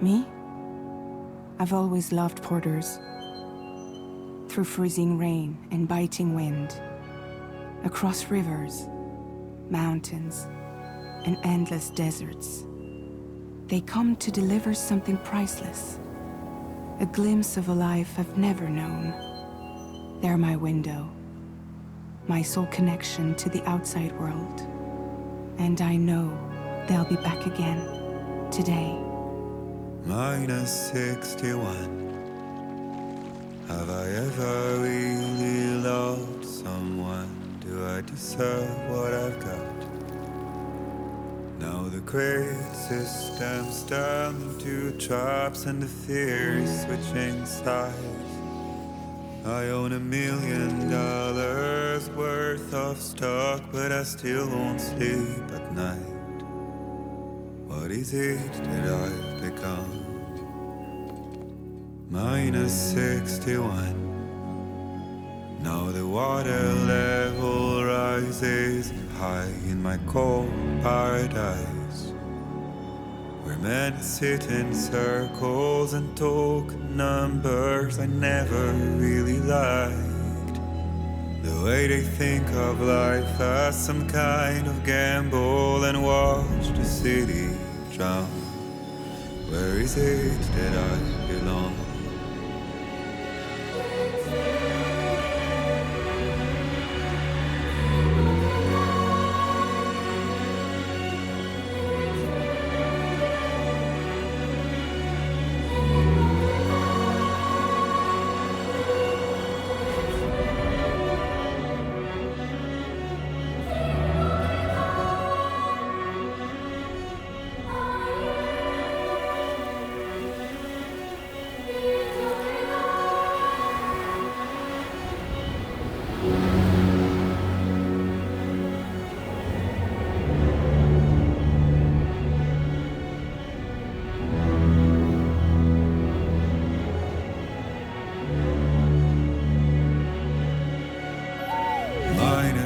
Me? I've always loved porters. Through freezing rain and biting wind, across rivers, mountains, and endless deserts, they come to deliver something priceless, a glimpse of a life I've never known. They're my window, my sole connection to the outside world. And I know they'll be back again, today. -61. Have I ever really loved someone? Do I deserve what I've got? Now the great system's turned into traps and the fear is switching sides. I own $1 million worth of stock, but I still won't sleep at night. What is it that I've become? -61. Now the water level rises high in my cold paradise, where men sit in circles and talk numbers I never really liked. The way they think of life as some kind of gamble and watch the city drown. Where is it that I belong?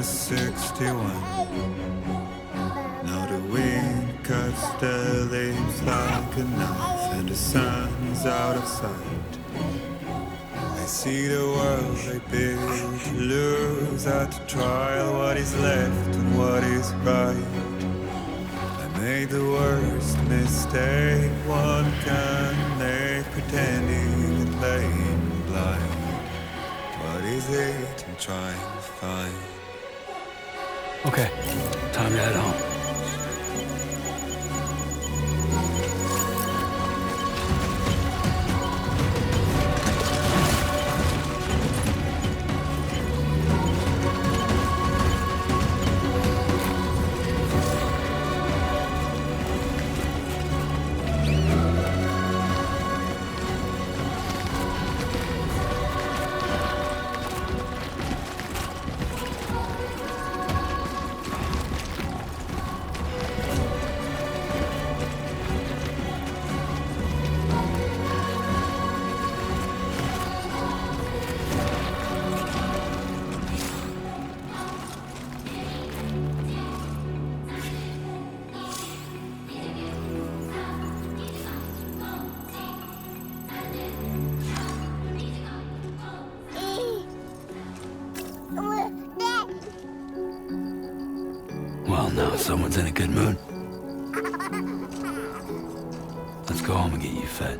-61. Now the wind cuts the leaves like a knife and the sun's out of sight. I see the world I built to lose at the trial, what is left and what is right. I made the worst mistake one can make, pretending and playing blind. What is it I'm trying to find? Okay, time to head home. Well, now someone's in a good mood. Let's go home and get you fed.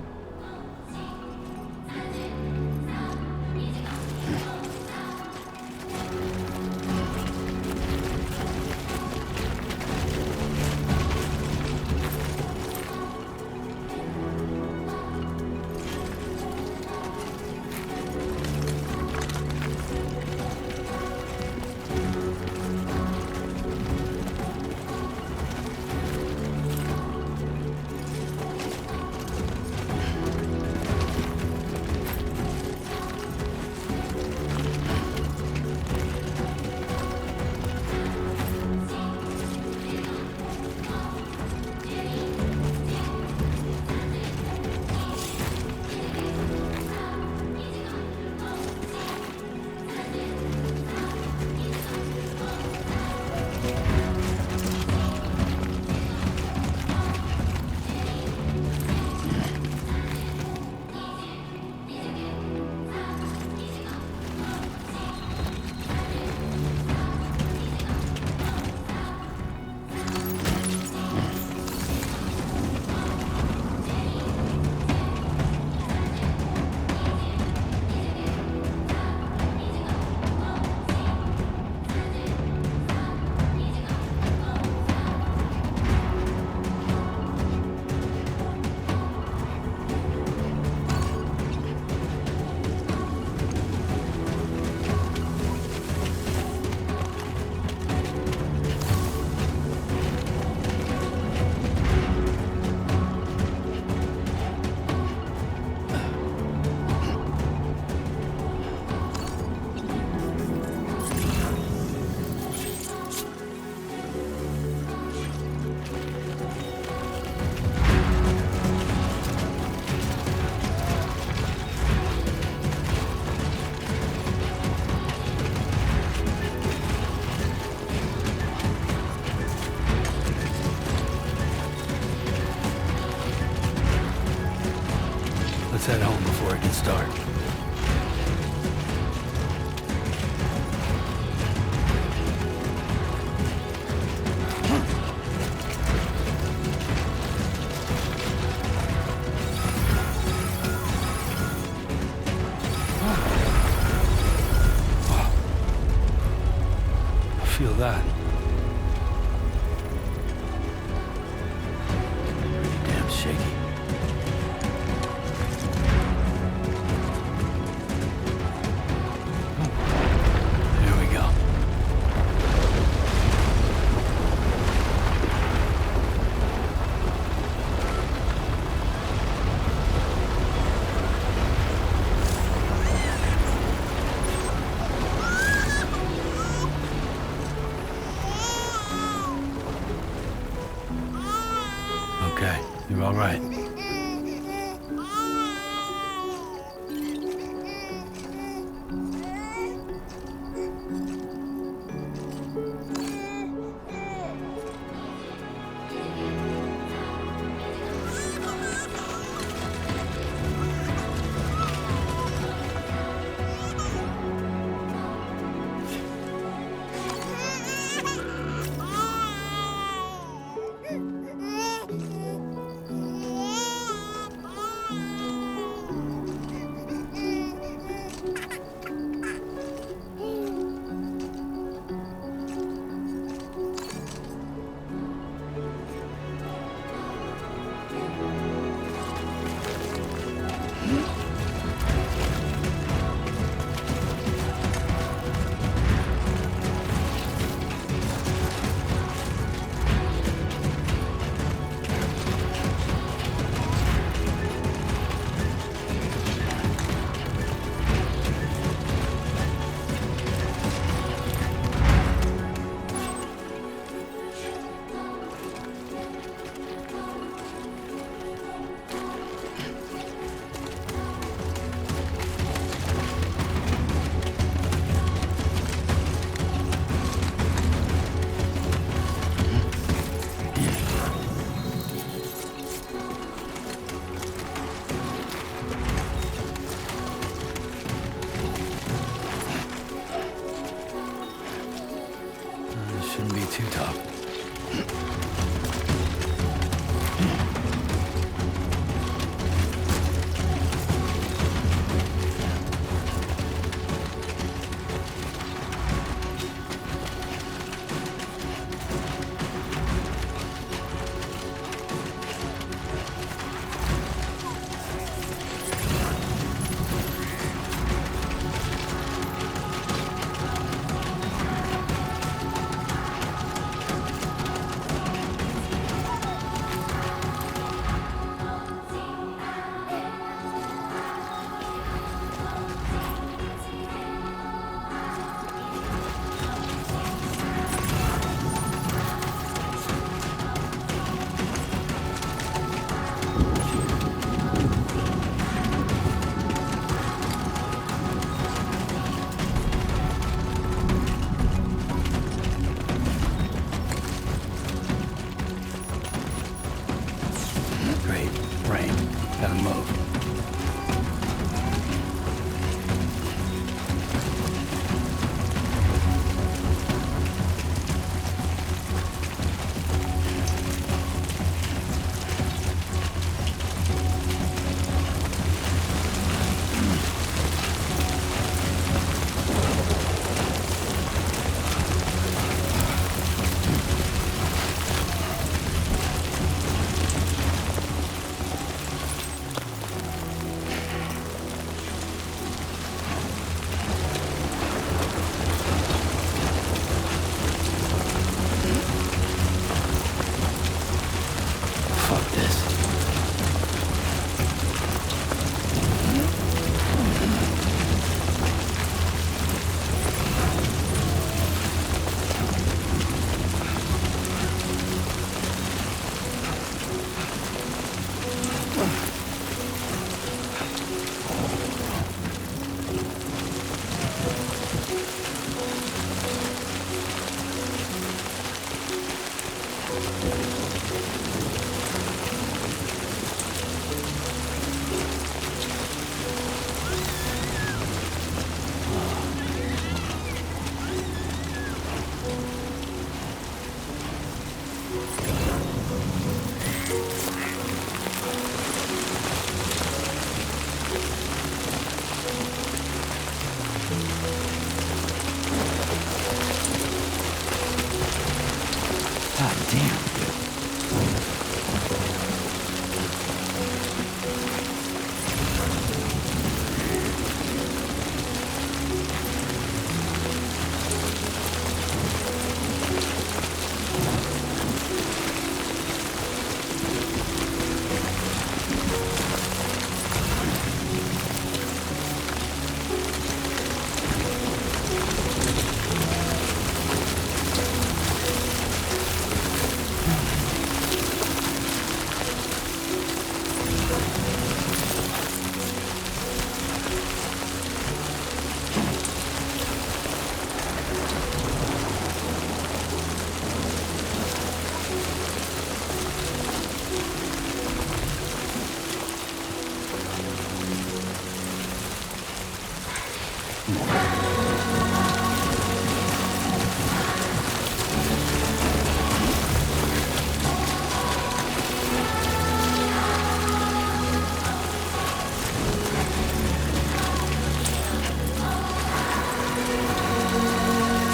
story can start. Feel that. Pretty damn shaky. Here we go. Okay, you're all right. Shouldn't be too tough. Great. Rain. Gotta move. Fuck this. God damn.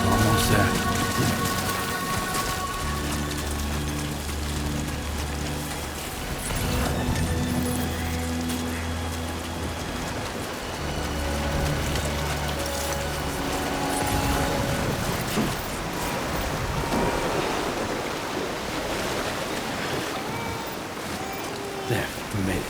Almost there. There, we made it.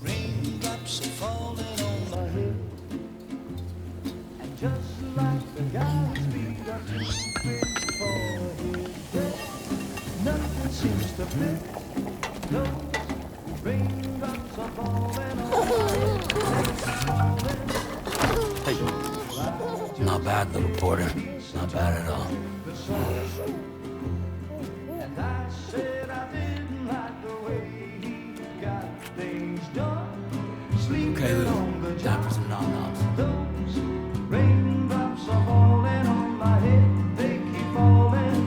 Raindrops are falling on my head, and just like the guy's feet are too big for his head, nothing seems to fit. Those raindrops are falling on my head. Hey, not bad, little porter. Not bad at all. And I said I didn't like the way he got things done. Okay, Lou. Time for some nom-noms. Those raindrops are falling on my head. They keep falling.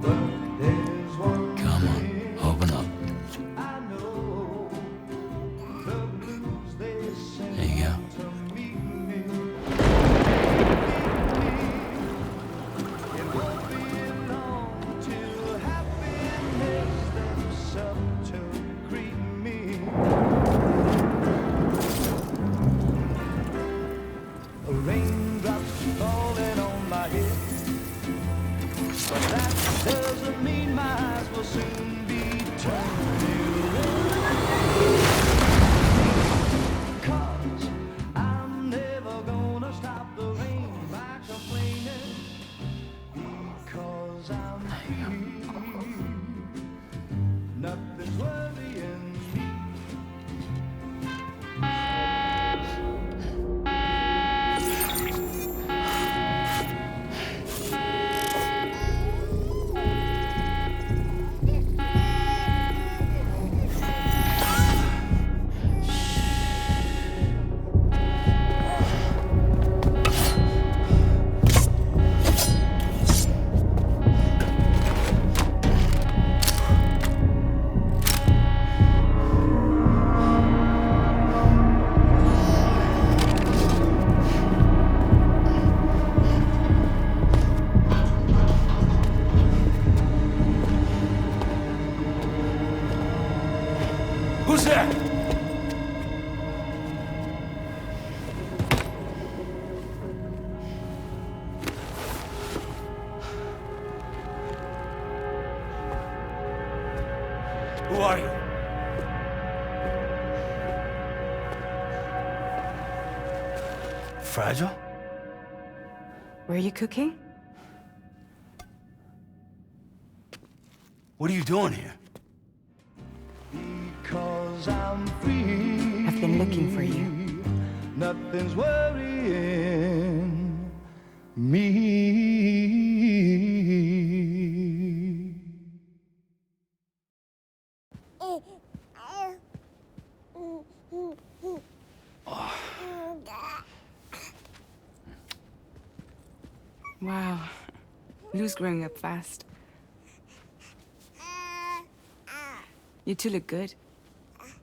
But there's one Come on, thing open up. I know. The blues they sing There you go. to me. It won't be long till happiness steps up to greet me. Raindrops falling on my head, but that doesn't mean my eyes will soon be turning red. 'Cause I'm never gonna stop the rain by complaining, because I'm free. Nothing's worrying me. fragile? Were you cooking? What are you doing here? Because I'm free. I've been looking for you. Nothing's worrying me. Wow. Lou's growing up fast. You two look good.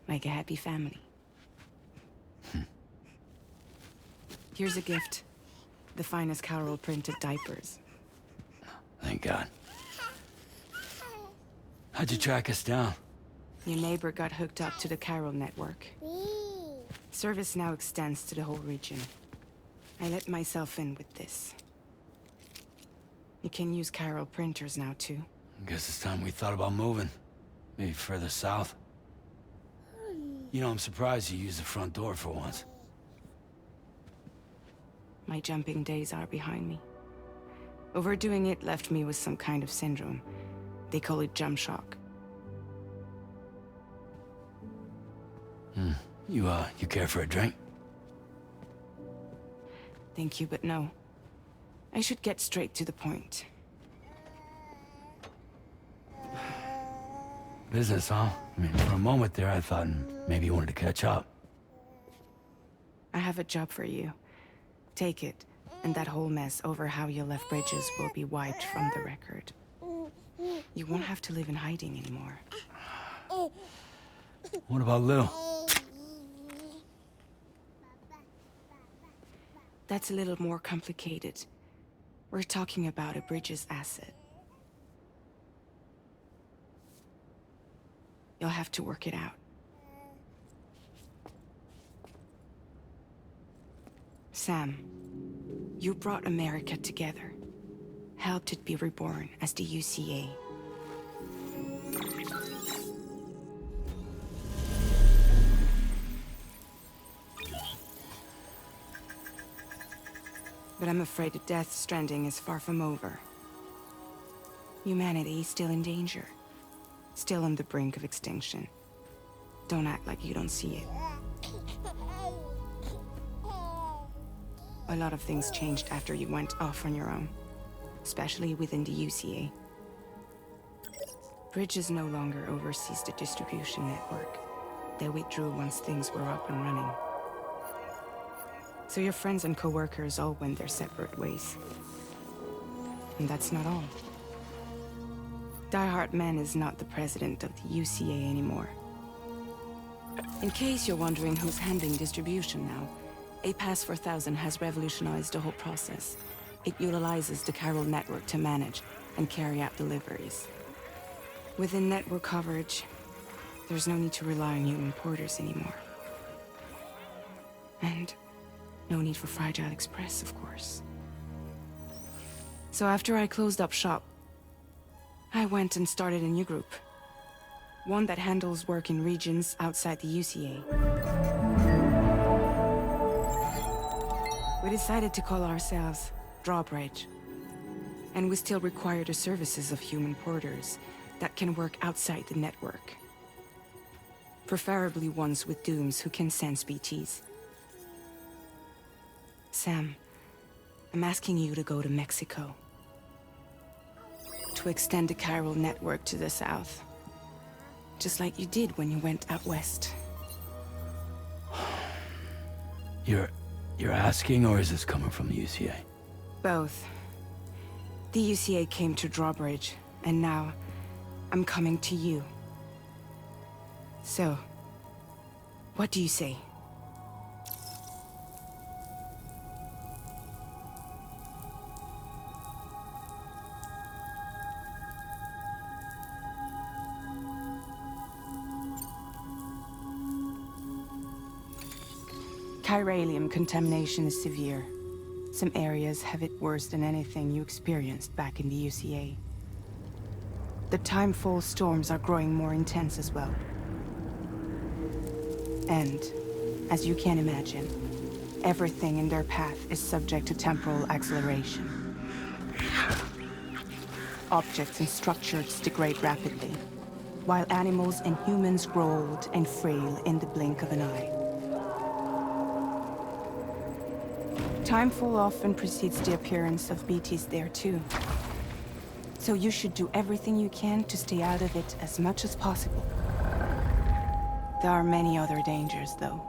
Like a happy family. Here's a gift. The finest Carol printed diapers. Thank God. How'd you track us down? Your neighbor got hooked up to the Carol network. Service now extends to the whole region. I let myself in with this. You can use Carol printers now, too. Guess it's time we thought about moving. Maybe further south. You know, I'm surprised you used the front door for once. My jumping days are behind me. Overdoing it left me with some kind of syndrome. They call it jump shock. You care for a drink? Thank you, but no. I should get straight to the point. Business, huh? I mean, for a moment there, I thought maybe you wanted to catch up. I have a job for you. Take it, and that whole mess over how you left Bridges will be wiped from the record. You won't have to live in hiding anymore. What about Lou? That's a little more complicated. We're talking about a Bridges asset. You'll have to work it out. Sam, you brought America together. Helped it be reborn as the UCA. But I'm afraid the Death Stranding is far from over. Humanity is still in danger. Still on the brink of extinction. Don't act like you don't see it. A lot of things changed after you went off on your own. Especially within the UCA. Bridges no longer oversees the distribution network. They withdrew once things were up and running. So your friends and co-workers all went their separate ways. And that's not all. Die Hard Man is not the president of the UCA anymore. In case you're wondering who's handling distribution now, A Pass 4000 has revolutionized the whole process. It utilizes the Carol network to manage and carry out deliveries. Within network coverage, there's no need to rely on human porters anymore. And no need for Fragile Express, of course. So after I closed up shop, I went and started a new group. One that handles work in regions outside the UCA. We decided to call ourselves Drawbridge. And we still require the services of human porters that can work outside the network. Preferably ones with dooms who can sense BTs. Sam, I'm asking you to go to Mexico. To extend the Carol network to the south. Just like you did when you went out west. You're asking, or is this coming from the UCA? Both. The UCA came to Drawbridge, and now I'm coming to you. So, what do you say? Chiralium contamination is severe. Some areas have it worse than anything you experienced back in the UCA. The timefall storms are growing more intense as well. And, as you can imagine, Everything in their path is subject to temporal acceleration. Objects and structures degrade rapidly, while animals and humans grow old and frail in the blink of an eye. Timefall often precedes the appearance of BTs there too. So you should do everything you can to stay out of it as much as possible. There are many other dangers, though.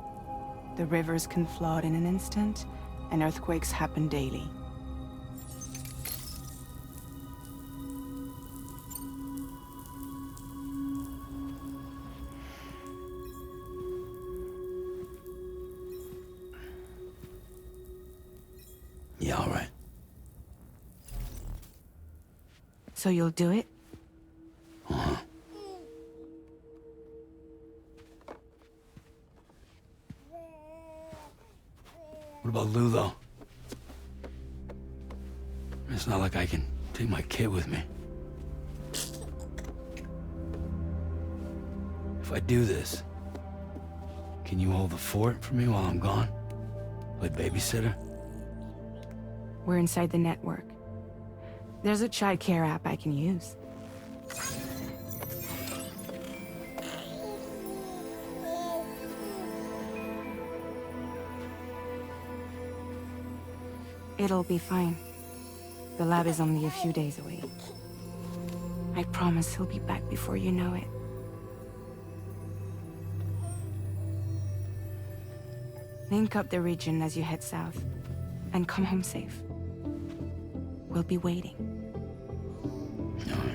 The rivers can flood in an instant, and earthquakes happen daily. Yeah, all right. So you'll do it? Uh-huh. What about Lou, though? It's not like I can take my kid with me. If I do this, can you hold the fort for me while I'm gone? Play babysitter? We're inside the network. There's a child care app I can use. It'll be fine. The lab is only a few days away. I promise he'll be back before you know it. Link up the region as you head south, and come home safe. We'll be waiting. All right.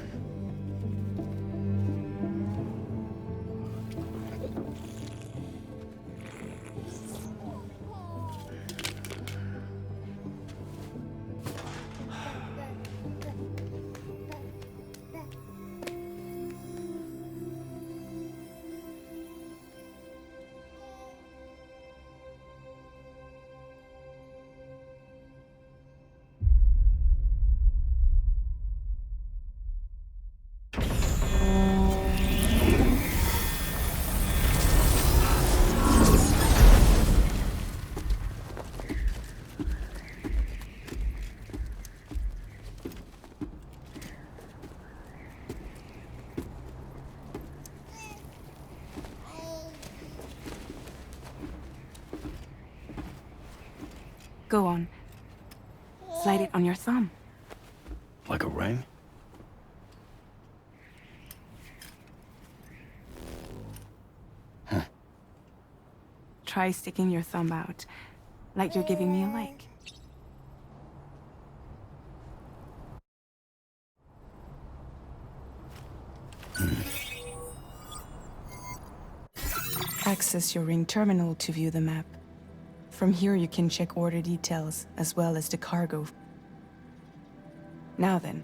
Go on. Slide it on your thumb. Like a ring? Try sticking your thumb out, like you're giving me a like. Access your ring terminal to view the map. From here you can check order details, as well as the cargo. Now then,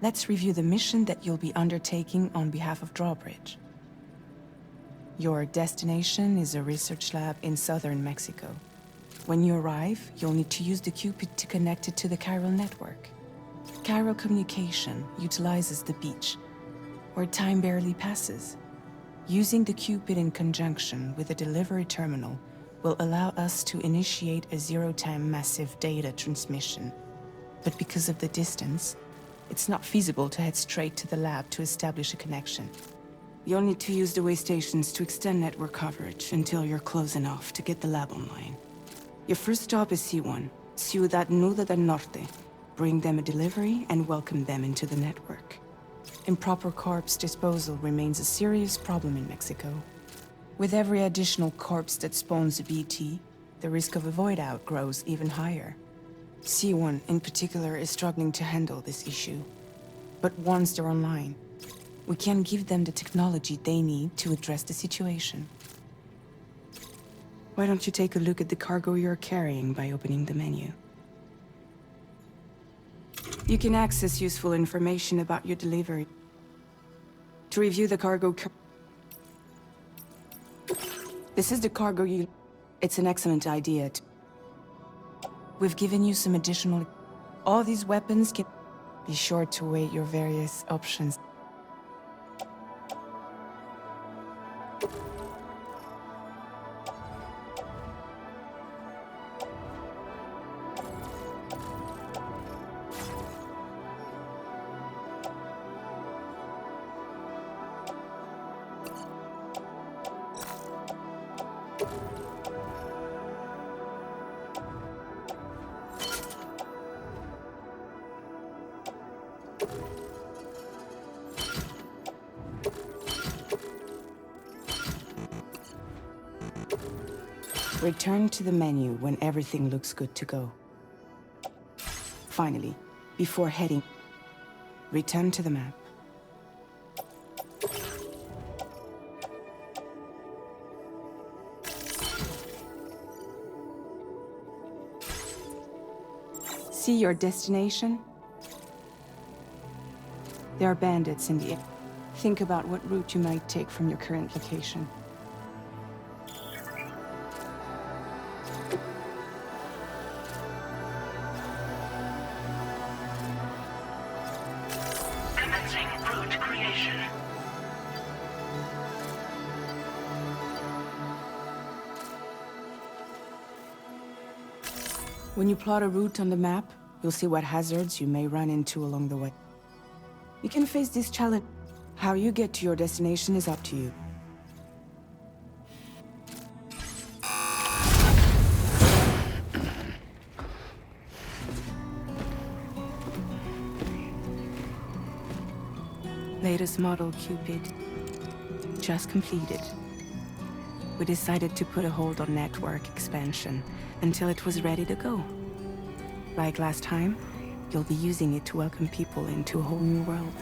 let's review the mission that you'll be undertaking on behalf of Drawbridge. Your destination is a research lab in southern Mexico. When you arrive, you'll need to use the Cupid to connect it to the chiral network. Chiral communication utilizes the beach, where time barely passes. Using the Cupid in conjunction with a delivery terminal will allow us to initiate a zero-time massive data transmission. But because of the distance, it's not feasible to head straight to the lab to establish a connection. You'll need to use the way stations to extend network coverage until you're close enough to get the lab online. Your first stop is C1, Ciudad Nuda del Norte. Bring them a delivery and welcome them into the network. Improper corpse disposal remains a serious problem in Mexico. With every additional corpse that spawns a BT, the risk of a void out grows even higher. C1 in particular is struggling to handle this issue. But once they're online, we can give them the technology they need to address the situation. Why don't you take a look at the cargo you're carrying by opening the menu? You can access useful information about your delivery. To review the cargo... This is the cargo you... It's an excellent idea. We've given you some additional... All these weapons can... Be sure to weigh your various options. Return to the menu when everything looks good to go. Finally, before heading, return to the map. See your destination? There are bandits in the area. Think about what route you might take from your current location. Commencing route creation. When you plot a route on the map, you'll see what hazards you may run into along the way. You can face this challenge. How you get to your destination is up to you. Latest model Cupid. Just completed. We decided to put a hold on network expansion until it was ready to go. Like last time, you'll be using it to welcome people into a whole new world.